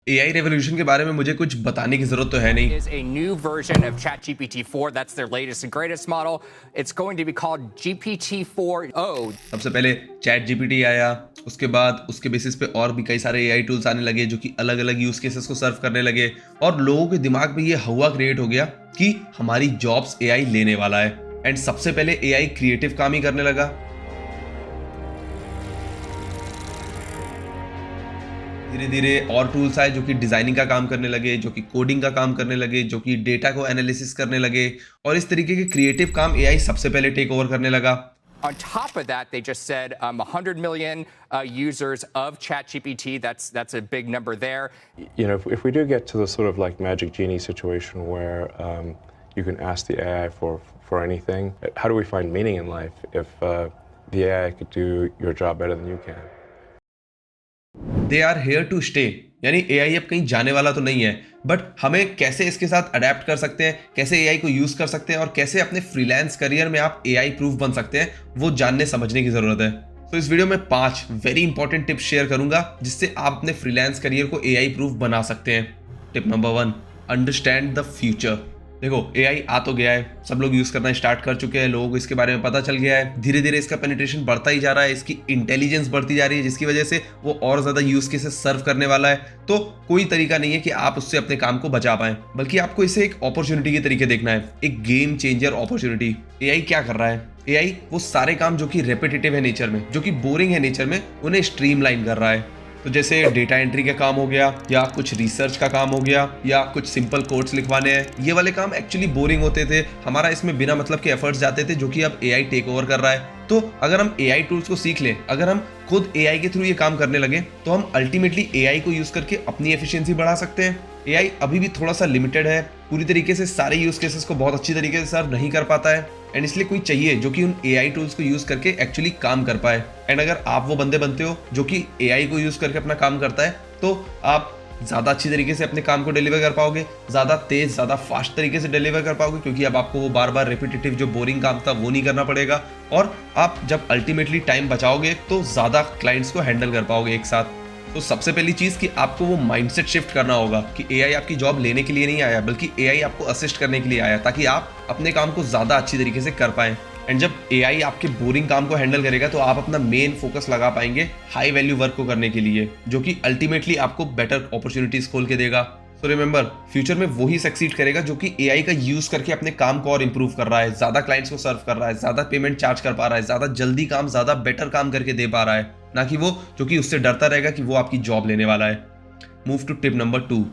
AI revolution के बारे में मुझे कुछ बताने की जरूरत तो है नहीं। Is a new version of ChatGPT-4. That's their latest and greatest model. It's going to be called GPT-4o. सबसे पहले चैट जीपीटी आया, उसके बाद उसके बेसिस पे और भी कई सारे एआई टूल्स आने लगे जो कि अलग अलग यूज केसेस को सर्व करने लगे, और लोगों के दिमाग में ये हवा क्रिएट हो गया कि हमारी जॉब्स एआई लेने वाला है। एंड सबसे पहले एआई क्रिएटिव काम ही करने लगा। धीरे धीरे और टूल्स आए जो कि डिजाइनिंग का काम करने लगे, जो कि कोडिंग का काम करने लगे, जो कि डेटा को एनालिसिस करने लगे, और इस तरीके के क्रिएटिव काम एआई सबसे पहले टेक ओवर करने लगा। On top of that, they just said 100 million users of ChatGPT. That's a big number there. You know, if we do get to the sort of like magic genie situation where you can ask the AI for anything, how do we find meaning in life if the AI could do your job better than you can? They are here to stay, यानी AI अब कहीं जाने वाला तो नहीं है, but हमें कैसे इसके साथ अडेप्ट कर सकते हैं, कैसे एआई को यूज कर सकते हैं और कैसे अपने फ्रीलांस करियर में आप एआई प्रूफ बन सकते हैं, वो जानने समझने की जरूरत है। तो इस वीडियो में 5 वेरी इंपॉर्टेंट टिप्स शेयर करूंगा जिससे आप अपने फ्रीलांस करियर को एआई प्रूफ बना सकते हैं। Tip number 1, understand the future. देखो, एआई आ तो गया है, सब लोग यूज करना स्टार्ट कर चुके हैं, लोगों को इसके बारे में पता चल गया है, धीरे धीरे इसका पेनिट्रेशन बढ़ता ही जा रहा है, इसकी इंटेलिजेंस बढ़ती जा रही है, जिसकी वजह से वो और ज्यादा यूज केसेस सर्व करने वाला है। तो कोई तरीका नहीं है कि आप उससे अपने काम को बचा पाएं, बल्कि आपको इसे एक अपॉर्चुनिटी के तरीके देखना है, एक गेम चेंजर अपॉर्चुनिटी। एआई क्या कर रहा है? एआई वो सारे काम जो कि रेपिटेटिव है नेचर में, जो कि बोरिंग है नेचर में, उन्हें स्ट्रीमलाइन कर रहा है। तो जैसे डेटा एंट्री का काम हो गया, या कुछ रिसर्च का काम हो गया, या कुछ सिंपल कोड्स लिखवाने हैं, ये वाले काम एक्चुअली बोरिंग होते थे, हमारा इसमें बिना मतलब के एफर्ट्स जाते थे, जो कि अब एआई टेक ओवर कर रहा है। तो अगर हम एआई टूल्स को सीख लें, अगर हम खुद एआई के थ्रू ये काम करने लगे, तो हम अल्टीमेटली एआई को यूज करके अपनी एफिशिएंसी बढ़ा सकते हैं। एआई अभी भी थोड़ा सा लिमिटेड है, पूरी तरीके से सारे यूज केसेस को बहुत अच्छी तरीके से सर्व नहीं कर पाता है, एंड इसलिए कोई चाहिए जो कि उन एआई टूल्स को यूज करके एक्चुअली काम कर पाए। एंड अगर आप वो बंदे बनते हो जो कि एआई को यूज करके अपना काम करता है, तो आप ज़्यादा अच्छी तरीके से अपने काम को डिलीवर कर पाओगे, ज़्यादा तेज, ज़्यादा फास्ट तरीके से डिलीवर कर पाओगे, क्योंकि अब आपको वो बार बार रिपीटेटिव जो बोरिंग काम था वो नहीं करना पड़ेगा, और आप जब अल्टीमेटली टाइम बचाओगे तो ज़्यादा क्लाइंट्स को हैंडल कर पाओगे एक साथ। तो सबसे पहली चीज़ कि आपको वो माइंडसेट शिफ्ट करना होगा कि एआई आपकी जॉब लेने के लिए नहीं आया, बल्कि एआई आपको असिस्ट करने के लिए आया, ताकि आप अपने काम को ज़्यादा अच्छी तरीके से कर पाएं। एंड जब एआई आपके बोरिंग काम को हैंडल करेगा, तो आप अपना मेन फोकस लगा पाएंगे हाई वैल्यू वर्क को करने के लिए, जो कि अल्टीमेटली आपको बेटर अपॉर्चुनिटीज खोल के देगा। तो रिमेंबर, फ्यूचर में वही सक्सीड करेगा जो कि एआई का यूज करके अपने काम को और इंप्रूव कर रहा है, ज्यादा क्लाइंट्स को सर्व कर रहा है, ज्यादा पेमेंट चार्ज कर पा रहा है, ज्यादा जल्दी काम, ज्यादा बेटर काम करके दे पा रहा है, ना कि वो जो कि उससे डरता रहेगा कि वो आपकी जॉब लेने वाला है। Move to tip number 2,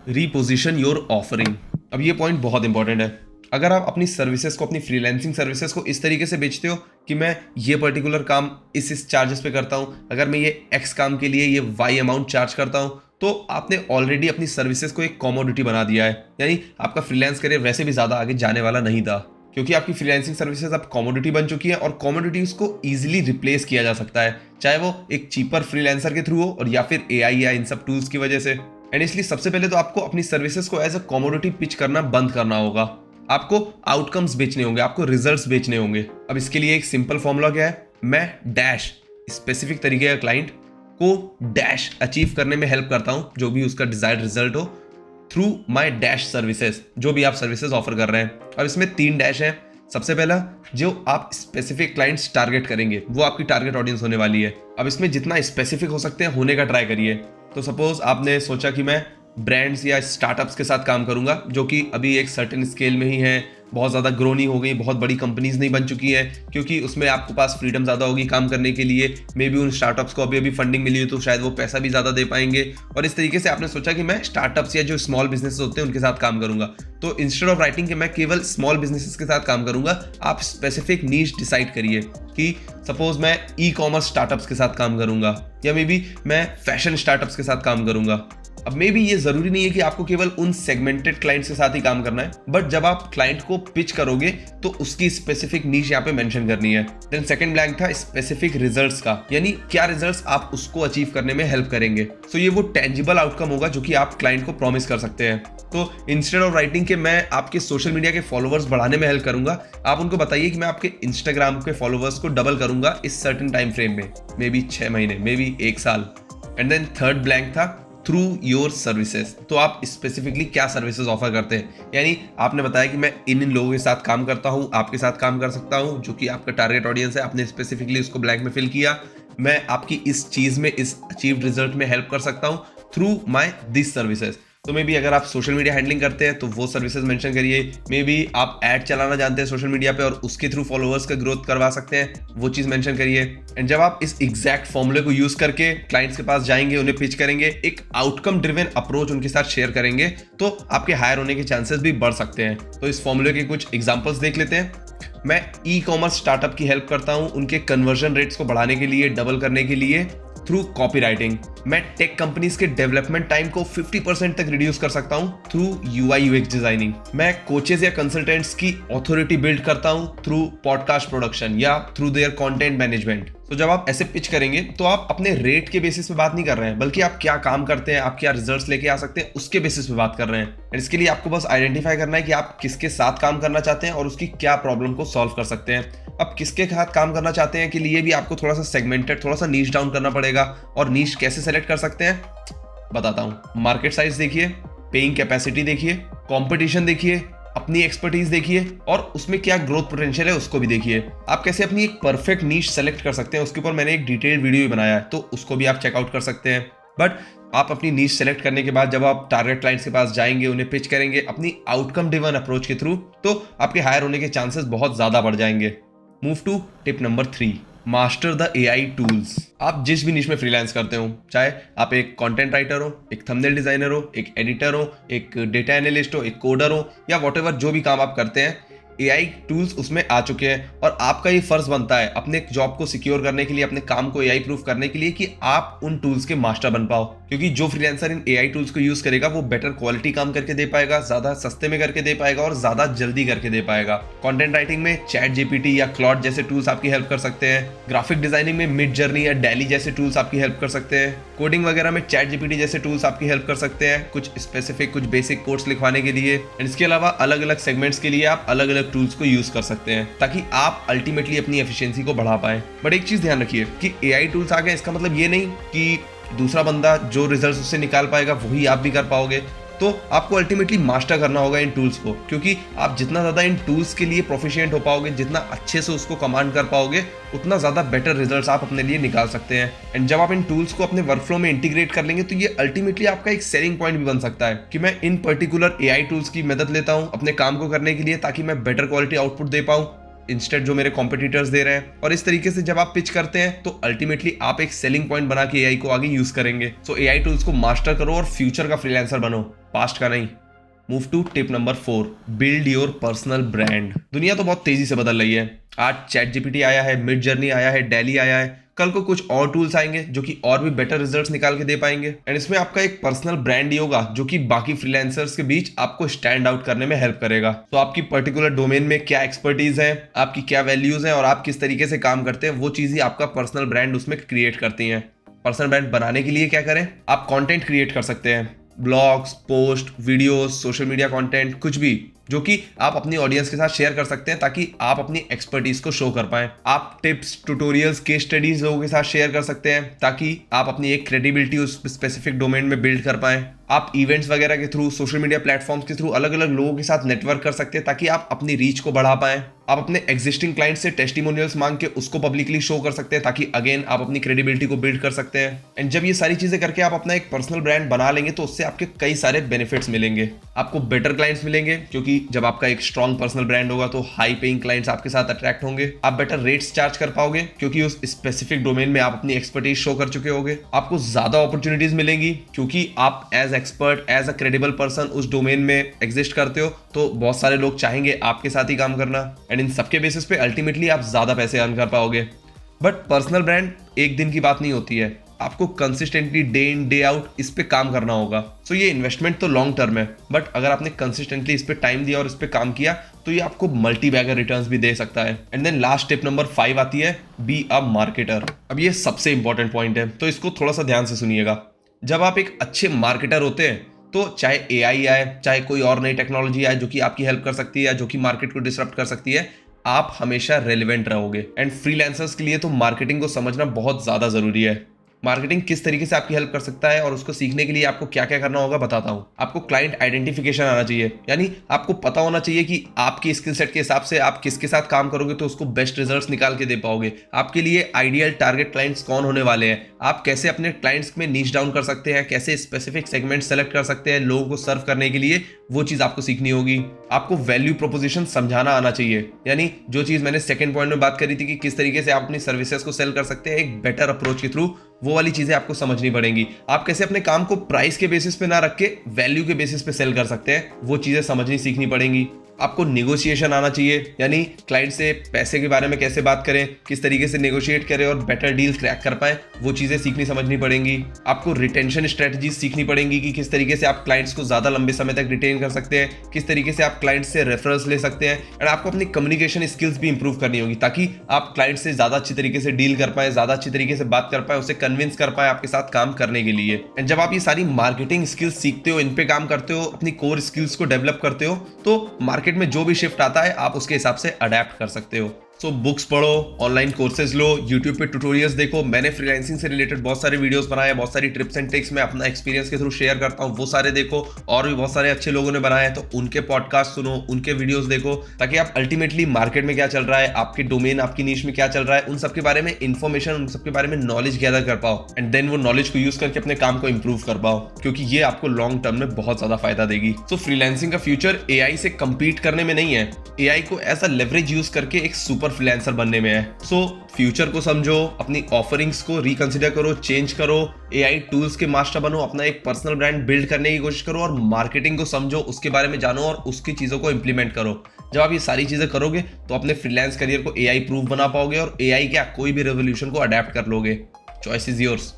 reposition your offering. अब ये पॉइंट बहुत इंपॉर्टेंट है। अगर आप अपनी सर्विसेज को, अपनी फ्रीलांसिंग सर्विसेज को इस तरीके से बेचते हो कि मैं ये पर्टिकुलर काम इस चार्जेस पे करता हूँ, अगर मैं ये एक्स काम के लिए ये वाई अमाउंट चार्ज करता हूँ, तो आपने ऑलरेडी अपनी सर्विसेज को एक कमोडिटी बना दिया है। यानी आपका फ्रीलांस करियर वैसे भी ज़्यादा आगे जाने वाला नहीं था, क्योंकि आपकी फ्रीलांसिंग सर्विसेज अब कमोडिटी बन चुकी है, और कमोडिटीज को ईजिली रिप्लेस किया जा सकता है, चाहे वो एक चीपर फ्रीलांसर के थ्रू हो और या फिर एआई या इन सब टूल्स की वजह से। एंड इसलिए सबसे पहले तो आपको अपनी सर्विसेज को एज अ कमोडिटी पिच करना बंद करना होगा। आपको आउटकम्स बेचने होंगे, आपको रिजल्ट्स बेचने होंगे। अब इसके लिए एक सिंपल फॉर्मूला क्या है? मैं डैश स्पेसिफिक तरीके का क्लाइंट को डैश अचीव करने में हेल्प करता हूं, जो भी उसका डिजायर्ड रिजल्ट हो, थ्रू माय डैश सर्विसेज, जो भी आप सर्विसेज ऑफर कर रहे हैं। अब इसमें 3 डैश हैं। सबसे पहला, जो आप स्पेसिफिक क्लाइंट्स टारगेट करेंगे, वो आपकी टारगेट ऑडियंस होने वाली है। अब इसमें जितना स्पेसिफिक हो सकते हैं होने का ट्राई करिए। तो सपोज आपने सोचा कि मैं ब्रांड्स या स्टार्टअप्स के साथ काम करूंगा, जो कि अभी एक सर्टेन स्केल में ही है, बहुत ज़्यादा ग्रो नहीं हो गई, बहुत बड़ी कंपनीज नहीं बन चुकी है, क्योंकि उसमें आपके पास फ्रीडम ज़्यादा होगी काम करने के लिए। मे बी उन स्टार्टअप्स को अभी फंडिंग मिली हो, तो शायद वो पैसा भी ज़्यादा दे पाएंगे, और इस तरीके से आपने सोचा कि मैं स्टार्टअप्स या जो स्मॉल बिजनेस होते हैं उनके साथ काम करूंगा। तो इंस्टेड ऑफ राइटिंग कि मैं केवल स्मॉल बिजनेसेस के साथ काम करूंगा, आप स्पेसिफिक नीश डिसाइड करिए कि सपोज मैं ई कॉमर्स स्टार्टअप्स के साथ काम करूंगा, या मे बी मैं फैशन स्टार्टअप्स के साथ काम करूंगा। अब मे बी ये जरूरी नहीं है कि आपको केवल उन सेगमेंटेड क्लाइंट्स के साथ ही काम करना है, बट जब आप क्लाइंट को पिच करोगे तो उसकी स्पेसिफिक नीश यहाँ पे मेंशन करनी है। देन सेकंड ब्लैंक था स्पेसिफिक रिजल्ट्स का, यानी क्या रिजल्ट्स आप उसको अचीव करने में हेल्प करेंगे। सो ये वो टेंजिबल आउटकम होगा जो कि आप क्लाइंट को प्रॉमिस कर सकते हैं। तो इंस्टेड ऑफ राइटिंग के मैं आपके सोशल मीडिया के फॉलोवर्स बढ़ाने में हेल्प करूंगा, आप उनको बताइए कि मैं आपके इंस्टाग्राम के फॉलोवर्स को डबल करूंगा इस सर्टेन टाइम फ्रेम में, मे बी 6 महीने, मे बी 1 साल। एंड देन थर्ड ब्लैंक था थ्रू योर सर्विसेज। तो आप स्पेसिफिकली क्या सर्विसेज ऑफर करते हैं, यानी आपने बताया कि मैं इन लोगों के साथ काम करता हूं, आपके साथ काम कर सकता हूं, जो कि आपका टारगेट ऑडियंस है, आपने स्पेसिफिकली उसको ब्लैंक में फिल किया। मैं आपकी इस चीज में, इस अचीव्ड रिजल्ट में हेल्प कर सकता हूं थ्रू माय दिस सर्विसेज। तो मे बी अगर आप सोशल मीडिया हैंडलिंग करते हैं तो वो सर्विसेज मेंशन करिए। मे बी आप ऐड चलाना जानते हैं सोशल मीडिया पे और उसके थ्रू फॉलोअर्स का ग्रोथ करवा सकते हैं, वो चीज मेंशन करिए। एंड जब आप इस एग्जैक्ट फॉर्मूले को यूज करके क्लाइंट्स के पास जाएंगे, उन्हें पिच करेंगे, एक आउटकम ड्रिवन अप्रोच उनके साथ शेयर करेंगे, तो आपके हायर होने के चांसेस भी बढ़ सकते हैं। तो इस फॉर्मूले के कुछ एग्जांपल्स देख लेते हैं। मैं ई कॉमर्स स्टार्टअप की हेल्प करता हूं उनके कन्वर्जन रेट्स को बढ़ाने के लिए, डबल करने के लिए थ्रू कॉपीराइटिंग। मैं टेक कंपनीज के डेवलपमेंट टाइम को 50% तक रिड्यूस कर सकता हूं थ्रू UI UX डिजाइनिंग। मैं कोचेज या कंसल्टेंट्स की ऑथोरिटी बिल्ड करता हूं थ्रू पॉडकास्ट प्रोडक्शन या थ्रू देयर कंटेंट मैनेजमेंट। तो जब आप ऐसे पिच करेंगे तो आप अपने रेट के बेसिस पे बात नहीं कर रहे हैं, बल्कि आप क्या काम करते हैं, आप क्या रिजल्ट्स लेके आ सकते हैं, उसके बेसिस पे बात कर रहे हैं। और इसके लिए आपको बस आइडेंटिफाई करना है कि आप किसके साथ काम करना चाहते हैं और उसकी क्या प्रॉब्लम को सॉल्व कर सकते हैं। अब किसके साथ काम करना चाहते हैं के लिए भी आपको थोड़ा सा सेगमेंटेड, थोड़ा सा नीश डाउन करना पड़ेगा। और नीश कैसे सेलेक्ट कर सकते हैं बताता हूं। मार्केट साइज देखिए, पेइंग कैपेसिटी देखिए, कंपटीशन देखिए, अपनी एक्सपर्टीज देखिए और उसमें क्या ग्रोथ पोटेंशियल है उसको भी देखिए। आप कैसे अपनी एक परफेक्ट नीश सेलेक्ट कर सकते हैं, उसके ऊपर मैंने एक डिटेल्ड वीडियो भी बनाया है, तो उसको भी आप चेकआउट कर सकते हैं। बट आप अपनी नीश सेलेक्ट करने के बाद जब आप टारगेट क्लाइंट्स के पास जाएंगे, उन्हें पिच करेंगे अपनी आउटकम ड्रिवन अप्रोच के थ्रू, तो आपके हायर होने के चांसेस बहुत ज्यादा बढ़ जाएंगे। Move to tip number 3, master the AI tools. आप जिस भी निश में फ्रीलांस करते हो, चाहे आप एक कंटेंट राइटर हो, एक थंबनेल डिजाइनर हो, एक एडिटर हो, एक डेटा एनालिस्ट हो, एक कोडर हो, या व्हाटएवर जो भी काम आप करते हैं, AI टूल्स उसमें आ चुके हैं। और आपका ये फर्ज बनता है अपने जॉब को सिक्योर करने के लिए, अपने काम को AI प्रूफ करने के लिए, कि आप उन टूल्स के मास्टर बन पाओ। क्योंकि जो फ्रीलांसर इन AI टूल्स को यूज करेगा वो बेटर क्वालिटी काम करके दे पाएगा, ज्यादा सस्ते में करके दे पाएगा और ज्यादा जल्दी करके दे पाएगा। कंटेंट राइटिंग में चैट GPT या क्लॉड जैसे टूल्स आपकी हेल्प कर सकते हैं। ग्राफिक डिजाइनिंग में मिड जर्नी या डैली जैसे टूल्स आपकी हेल्प कर सकते हैं। कोडिंग वगैरह में चैट GPT जैसे टूल्स आपकी हेल्प कर सकते हैं, कुछ स्पेसिफिक, कुछ बेसिक कोड्स लिखवाने के लिए। एंड इसके अलावा अलग अलग सेगमेंट्स के लिए आप अलग अलग टूल्स को यूज कर सकते हैं, ताकि आप अल्टीमेटली अपनी एफिशिएंसी को बढ़ा पाए। बट एक चीज ध्यान रखिए कि AI टूल्स आ गए, इसका मतलब ये नहीं कि दूसरा बंदा जो रिजल्ट उससे निकाल पाएगा वही आप भी कर पाओगे। तो आपको अल्टीमेटली मास्टर करना होगा इन टूल्स को, क्योंकि आप जितना ज्यादा इन टूल्स के लिए प्रोफिशिएंट हो पाओगे, जितना अच्छे से उसको कमांड कर पाओगे, उतना ज्यादा बेटर रिजल्ट्स आप अपने लिए निकाल सकते हैं। एंड जब आप इन टूल्स को अपने वर्कफ्लो में इंटीग्रेट कर लेंगे तो ये अल्टीमेटली आपका एक सेलिंग पॉइंट भी बन सकता है कि मैं इन पर्टिकुलर AI टूल्स की मदद लेता हूं अपने काम को करने के लिए, ताकि मैं बेटर क्वालिटी आउटपुट दे पाऊं इंस्टेड जो मेरे कॉम्पिटिटर्स दे रहे हैं। और इस तरीके से जब आप पिच करते हैं तो अल्टीमेटली आप एक सेलिंग पॉइंट बना के AI को आगे यूज करेंगे। सो AI टूल्स को मास्टर करो और फ्यूचर का फ्रीलांसर बनो, पास्ट का नहीं। Move to tip number 4, build your personal brand. दुनिया तो बहुत तेजी से बदल रही है। आज चैट GPT आया है, मिड जर्नी आया है, डैली आया है, कल को कुछ और टूल्स आएंगे जो कि और भी बेटर रिजल्ट्स निकाल के दे पाएंगे। एंड इसमें आपका एक पर्सनल ब्रांड ही होगा जो कि बाकी फ्रीलांसर्स के बीच आपको स्टैंड आउट करने में हेल्प करेगा। तो आपकी पर्टिकुलर डोमेन में क्या एक्सपर्टीज है, आपकी क्या वैल्यूज हैं और आप किस तरीके से काम करते हैं, वो चीज ही आपका पर्सनल ब्रांड उसमें क्रिएट करती हैं। पर्सनल ब्रांड बनाने के लिए क्या करें, आप कंटेंट क्रिएट कर सकते हैं, blogs, post, videos, social media content, कुछ भी जो कि आप अपनी ऑडियंस के साथ शेयर कर सकते हैं, ताकि आप अपनी एक्सपर्टीज को शो कर पाएं। आप टिप्स, ट्यूटोरियल्स, केस स्टडीज लोगों के साथ शेयर कर सकते हैं, ताकि आप अपनी एक क्रेडिबिलिटी उस स्पेसिफिक डोमेन में बिल्ड कर पाएं। आप इवेंट्स वगैरह के थ्रू, सोशल मीडिया प्लेटफॉर्म्स के थ्रू अलग अलग लोगों के साथ नेटवर्क कर सकते हैं, ताकि आप अपनी रीच को बढ़ा पाएं। आप अपने एग्जिस्टिंग क्लाइंट से टेस्टिमोनियल्स मांग के उसको पब्लिकली शो कर सकते हैं, ताकि अगेन आप अपनी क्रेडिबिलिटी को बिल्ड कर सकते हैं। एंड जब ये सारी चीजें करके आप अपना एक पर्सनल ब्रांड बना लेंगे तो उससे आपके कई सारे बेनिफिट्स मिलेंगे। आपको बेटर क्लाइंट्स मिलेंगे, क्योंकि जब आपका एक स्ट्रॉन्ग पर्सनल ब्रांड होगा तो हाई पेइंग क्लाइंट्स आपके साथ अट्रैक्ट होंगे। आप बेटर रेट्स चार्ज कर पाओगे, क्योंकि उस स्पेसिफिक डोमेन में आप अपनी एक्सपर्टीज शो कर चुके होगे। आपको ज्यादा अपॉर्चुनिटीज मिलेंगी, क्योंकि आप as expert, as a credible person उस डोमेन में एग्जिस्ट करते हो, तो बहुत सारे लोग चाहेंगे आपके साथ ही काम करना। एंड इन सबके बेसिस पे अल्टीमेटली आप ज्यादा पैसे अर्न कर पाओगे। बट पर्सनल ब्रांड एक दिन की बात नहीं होती है, आपको consistently day in day out इस पे काम करना होगा। सो ये इन्वेस्टमेंट तो लॉन्ग टर्म है, बट अगर आपने कंसिस्टेंटली इस पे टाइम दिया और इस पे काम किया तो ये आपको मल्टी बैगर रिटर्न्स भी दे सकता है। And then last tip number 5 आती है, बी अ मार्केटर। अब ये सबसे इंपॉर्टेंट पॉइंट है, तो इसको थोड़ा सा ध्यान से सुनिएगा। जब आप एक अच्छे मार्केटर होते हैं तो चाहे AI आए, चाहे कोई और नई टेक्नोलॉजी आए जो कि आपकी हेल्प कर सकती है या जो कि मार्केट को डिसरप्ट कर सकती है, आप हमेशा रेलेवेंट रहोगे। एंड फ्रीलांसर्स के लिए तो मार्केटिंग को समझना बहुत ज्यादा जरूरी है। मार्केटिंग किस तरीके से आपकी हेल्प कर सकता है और उसको सीखने के लिए आपको क्या क्या करना होगा बताता हूं। आपको क्लाइंट आइडेंटिफिकेशन आना चाहिए, यानी आपको पता होना चाहिए कि आपकी स्किल सेट के हिसाब से आप किसके साथ काम करोगे तो उसको बेस्ट रिजल्ट्स निकाल के दे पाओगे। आपके लिए आइडियल टारगेट क्लाइंट्स कौन होने वाले हैं, आप कैसे अपने क्लाइंट्स में नीच डाउन कर सकते हैं, कैसे स्पेसिफिक सेगमेंट सेलेक्ट कर सकते हैं लोगों को सर्व करने के लिए, वो चीज आपको सीखनी होगी। आपको वैल्यू प्रोपोजिशन समझाना आना चाहिए, यानी जो चीज मैंने सेकंड पॉइंट में बात करी थी कि किस तरीके से आप अपनी सर्विसेज को सेल कर सकते हैं एक बेटर अप्रोच के थ्रू, वो वाली चीजें आपको समझनी पड़ेंगी। आप कैसे अपने काम को प्राइस के बेसिस पे ना रख के वैल्यू के बेसिस पे सेल कर सकते हैं, वो चीजें समझनी सीखनी पड़ेंगी। आपको नेगोशिएशन आना चाहिए, यानी क्लाइंट से पैसे के बारे में कैसे बात करें, किस तरीके से नेगोशिएट करें और बेटर डील क्रैक कर पाए, वो चीजें सीखनी समझनी पड़ेंगी। आपको रिटेंशन स्ट्रेटजीज सीखनी पड़ेंगी कि किस तरीके से आप क्लाइंट्स को ज्यादा लंबे समय तक रिटेन कर सकते हैं, किस तरीके से आप क्लाइंट्स से रेफरेंस ले सकते हैं। एंड आपको अपनी कम्युनिकेशन स्किल्स भी इंप्रूव करनी होगी ताकि आप क्लाइंट से ज्यादा अच्छी तरीके से डील कर पाए, ज्यादा अच्छी तरीके से बात कर पाए, उसे कन्विंस कर पाए आपके साथ काम करने के लिए। एंड जब आप ये सारी मार्केटिंग स्किल्स सीखते हो, इन पे काम करते हो, अपनी कोर स्किल्स को डेवलप करते हो, तो मार्केट में जो भी शिफ्ट आता है आप उसके हिसाब से अडेप्ट कर सकते हो। सो बुक्स पढ़ो, ऑनलाइन कोर्सेज लो, यूट्यूब पे ट्यूटोरियल्स देखो। मैंने फ्रीलांसिंग से रिलेटेड बहुत सारे वीडियोस बनाए हैं, बहुत सारी टिप्स एंड ट्रिक्स मैं अपना एक्सपीरियंस के थ्रू शेयर करता हूँ, वो सारे देखो। और भी बहुत सारे अच्छे लोगों ने बनाए हैं तो उनके पॉडकास्ट सुनो, उनके वीडियोस देखो, ताकि आप अल्टीमेटली मार्केट में क्या चल रहा है, आपके डोमेन, आपकी नीश में क्या चल रहा है, उन सबके बारे में इन्फॉर्मेशन, उन सबके बारे में नॉलेज गैदर कर पाओ एंड देन वो नॉलेज को यूज करके अपने काम को इंप्रूव कर पाओ, क्योंकि ये आपको लॉन्ग टर्म में बहुत ज्यादा फायदा देगी। सो फ्रीलांसिंग का फ्यूचर एआई से कंपीट करने में नहीं है, एआई को एज अ लेवरेज यूज करके एक सुपर फ्रीलांसर बनने में है। सो फ्यूचर को समझो, अपनी ऑफरिंग्स को रिकंसिडर करो, चेंज करो, एआई टूल्स के मास्टर बनो, अपना एक पर्सनल ब्रांड बिल्ड करने की कोशिश करो और मार्केटिंग को समझो, उसके बारे में जानो और उसकी चीजों को इंप्लीमेंट करो। जब आप ये सारी चीजें करोगे तो अपने फ्रीलांस करियर को एआई प्रूफ बना पाओगे और एआई क्या कोई भी रेवोल्यूशन को अडेप्ट कर लोगे। Choice is yours.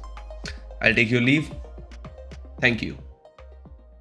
I take your leave. Thank you.